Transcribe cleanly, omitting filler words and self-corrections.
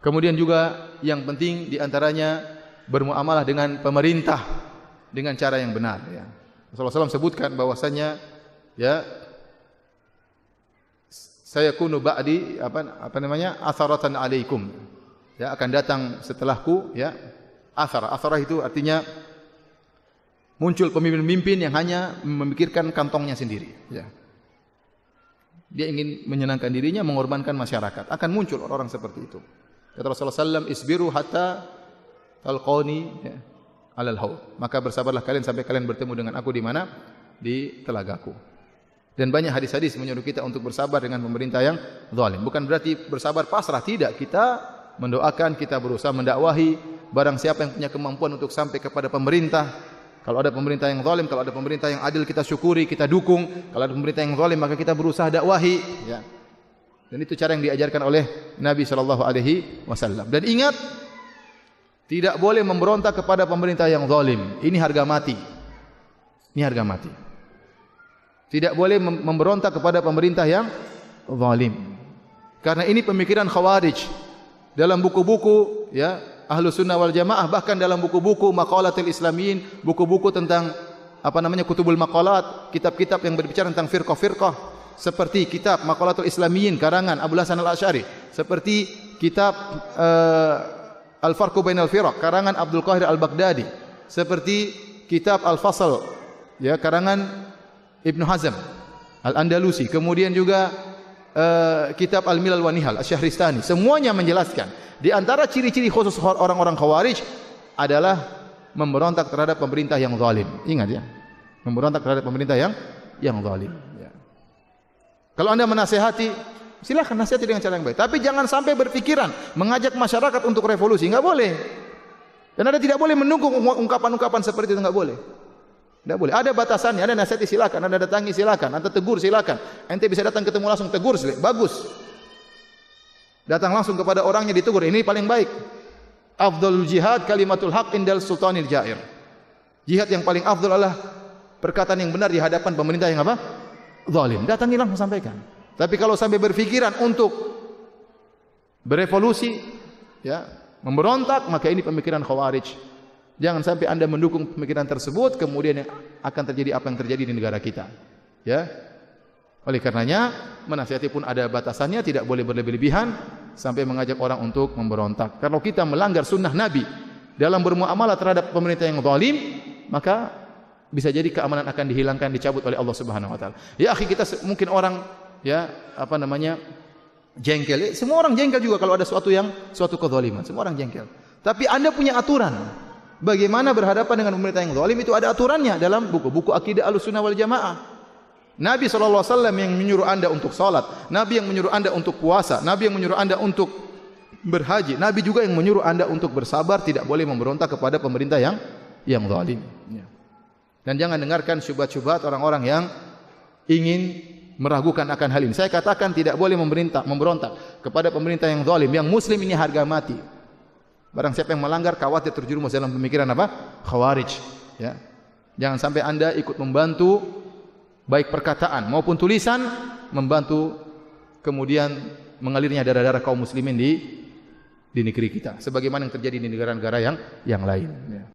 Kemudian juga yang penting diantaranya bermuamalah dengan pemerintah dengan cara yang benar. Ya. Rasulullah SAW sebutkan bahwasanya ya saya kunu ba'di atharatan alaikum. Ya, akan datang setelahku ya atharah itu artinya muncul pemimpin-pemimpin yang hanya memikirkan kantongnya sendiri. Ya. Dia ingin menyenangkan dirinya, mengorbankan masyarakat. Akan muncul orang-orang seperti itu. Kata Rasulullah SAW, isbiru hatta talqani ya, alal haud. Maka bersabarlah kalian sampai kalian bertemu dengan aku di mana? Di telagaku. Dan banyak hadis-hadis menyuruh kita untuk bersabar dengan pemerintah yang zalim. Bukan berarti bersabar pasrah, tidak. Kita mendoakan, kita berusaha mendakwahi barang siapa yang punya kemampuan untuk sampai kepada pemerintah. Kalau ada pemerintah yang zalim, kalau ada pemerintah yang adil, kita syukuri, kita dukung. Kalau ada pemerintah yang zalim, maka kita berusaha dakwahi. Ya. Dan itu cara yang diajarkan oleh Nabi SAW. Dan ingat, tidak boleh memberontak kepada pemerintah yang zalim. Ini harga mati. Ini harga mati. Tidak boleh memberontak kepada pemerintah yang zalim. Karena ini pemikiran Khawarij. Dalam buku-buku, ya, Ahlus Sunnah wal Jamaah, bahkan dalam buku-buku Maqalatul Islamiyin, buku-buku tentang kutubul maqalat, kitab-kitab yang berbicara tentang firqah-firqah, seperti kitab Maqalatul Islamiyin karangan Abu Hasan Al-Asy'ari, seperti kitab Al-Farqu Bainal Firaq karangan Abdul Qahir Al-Baghdadi, seperti kitab Al-Fasl ya karangan Ibnu Hazm Al-Andalusi, kemudian juga kitab Al-Milal wa Nihal Asy-Syahristani, semuanya menjelaskan di antara ciri-ciri khusus orang-orang Khawarij adalah memberontak terhadap pemerintah yang zalim. Ingat ya, memberontak terhadap pemerintah yang zalim. Ya. Kalau Anda menasihati, silakan nasihati dengan cara yang baik. Tapi jangan sampai berpikiran mengajak masyarakat untuk revolusi, enggak boleh. Dan Anda tidak boleh mendukung ungkapan-ungkapan seperti itu, enggak boleh. Tidak boleh. Ada batasannya. Anda nasihati silakan, Anda datangi silakan, Anda tegur silakan. Ente bisa datang ketemu langsung tegur, bagus. Datang langsung kepada orangnya ditegur, ini paling baik. Afdhalul jihad kalimatul haq indal sultanil jair. Jihad yang paling afdal adalah perkataan yang benar di hadapan pemerintah yang zalim. Datangi langsung sampaikan. Tapi kalau sampai berpikiran untuk berevolusi, ya, memberontak, maka ini pemikiran Khawarij. Jangan sampai Anda mendukung pemikiran tersebut, kemudian akan terjadi apa yang terjadi di negara kita. Ya. Oleh karenanya, menasihati pun ada batasannya, tidak boleh berlebih-lebihan sampai mengajak orang untuk memberontak. Kalau kita melanggar sunnah Nabi dalam bermuamalah terhadap pemerintah yang zalim, maka bisa jadi keamanan akan dihilangkan, dicabut oleh Allah Subhanahu wa taala. Ya akhi, kita mungkin orang ya jengkel. Semua orang jengkel juga kalau ada suatu kezaliman. Semua orang jengkel. Tapi Anda punya aturan. Bagaimana berhadapan dengan pemerintah yang zalim, itu ada aturannya dalam buku-buku akidah Ahlussunnah wal Jamaah. Nabi SAW yang menyuruh Anda untuk salat, Nabi yang menyuruh Anda untuk puasa, Nabi yang menyuruh Anda untuk berhaji, Nabi juga yang menyuruh Anda untuk bersabar, tidak boleh memberontak kepada pemerintah yang zalim. Dan jangan dengarkan syubhat-syubhat orang-orang yang ingin meragukan akan hal ini. Saya katakan tidak boleh memberontak kepada pemerintah yang zalim. Yang muslim ini harga mati. Barang siapa yang melanggar, khawatir terjerumus dalam pemikiran Khawarij. Ya. Jangan sampai Anda ikut membantu baik perkataan maupun tulisan, membantu kemudian mengalirnya darah-darah kaum muslimin di negeri kita, sebagaimana yang terjadi di negara-negara yang lain.